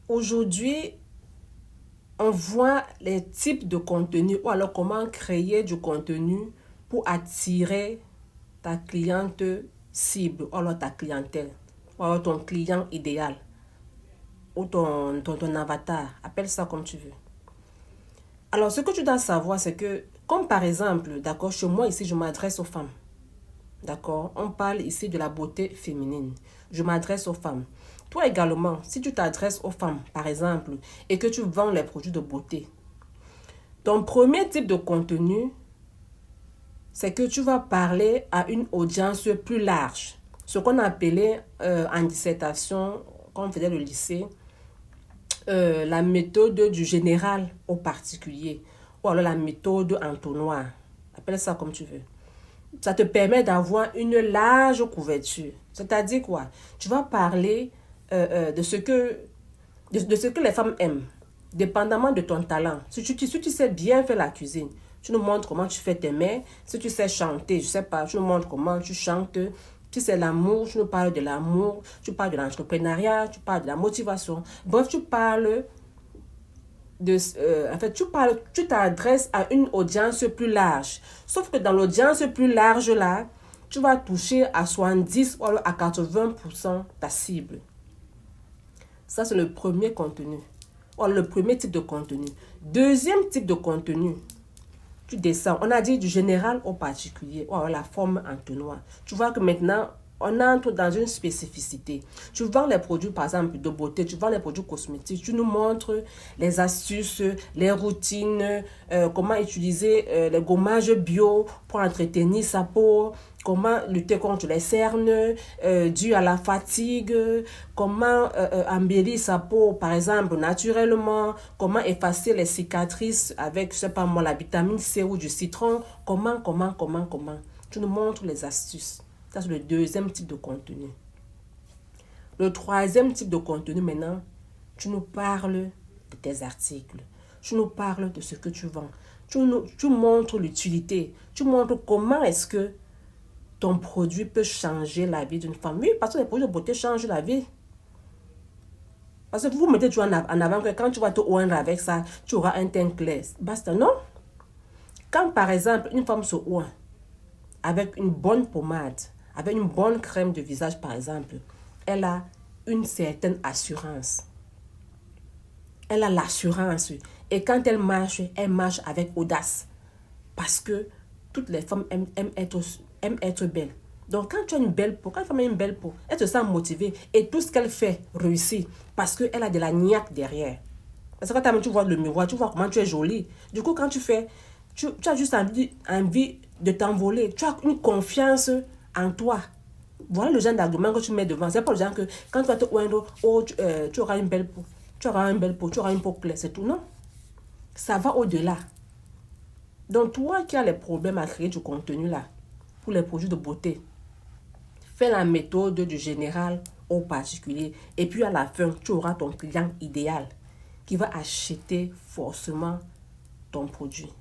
Aujourd'hui, on voit les types de contenu ou alors comment créer du contenu pour attirer ta cliente cible ou alors ta clientèle ou alors ton client idéal ou ton avatar. Appelle ça comme tu veux. Alors, ce que tu dois savoir, c'est que, comme par exemple, d'accord, chez moi ici, je m'adresse aux femmes. D'accord? On parle ici de la beauté féminine. Je m'adresse aux femmes. Toi également, si tu t'adresses aux femmes, par exemple, et que tu vends les produits de beauté, ton premier type de contenu, c'est que tu vas parler à une audience plus large. Ce qu'on appelait en dissertation, quand on faisait le lycée, la méthode du général au particulier, ou alors la méthode entonnoir. Appelle ça comme tu veux. Ça te permet d'avoir une large couverture. C'est-à-dire quoi? Tu vas parler de ce que les femmes aiment, dépendamment de ton talent. Si tu sais bien faire la cuisine, tu nous montres comment tu fais tes mets. Si tu sais chanter, je sais pas, tu nous montres comment tu chantes. Si c'est l'amour, tu nous parles de l'amour. Tu parles de l'entrepreneuriat, tu parles de la motivation. Bref, tu parles en fait, tu t'adresses à une audience plus large. Sauf que dans l'audience plus large là, tu vas toucher à 70 ou à 80% ta cible. Ça, c'est le premier contenu. Ou le premier type de contenu. Deuxième type de contenu, tu descends. On a dit du général au particulier, ou la forme entonnoir. Tu vois que maintenant, on entre dans une spécificité. Tu vends les produits, par exemple, de beauté, tu vends les produits cosmétiques, tu nous montres les astuces, les routines, comment utiliser les gommages bio pour entretenir sa peau, comment lutter contre les cernes dues à la fatigue, comment embellir sa peau, par exemple, naturellement, comment effacer les cicatrices avec, je sais pas moi, la vitamine C ou du citron, comment. Tu nous montres les astuces. Ça, c'est le deuxième type de contenu. Le troisième type de contenu, maintenant, tu nous parles de tes articles. Tu nous parles de ce que tu vends. Tu montres l'utilité. Tu montres comment est-ce que ton produit peut changer la vie d'une femme. Oui, parce que les produits de beauté changent la vie. Parce que vous mettez toujours en avant que quand tu vas te oindre avec ça, tu auras un teint clair. Basta, non? Quand, par exemple, une femme se oint avec une bonne pommade, avec une bonne crème de visage, par exemple, elle a une certaine assurance. Elle a l'assurance. Et quand elle marche avec audace. Parce que toutes les femmes aiment être belles. Donc, quand tu as une belle peau, quand une femme a une belle peau, elle se sent motivée et tout ce qu'elle fait réussit parce qu'elle a de la niaque derrière. Parce que quand tu vois le miroir, tu vois comment tu es jolie. Du coup, quand tu fais, tu as juste envie de t'envoler. Tu as une confiance en toi. Voilà le genre d'argument que tu mets devant. C'est pas le genre que quand tu vas te oindre, tu auras une belle peau. Tu auras une belle peau, tu auras une peau claire, c'est tout. Non. Ça va au-delà. Donc, toi qui as les problèmes à créer du contenu là, pour les produits de beauté, fais la méthode du général au particulier. Et puis à la fin, tu auras ton client idéal qui va acheter forcément ton produit.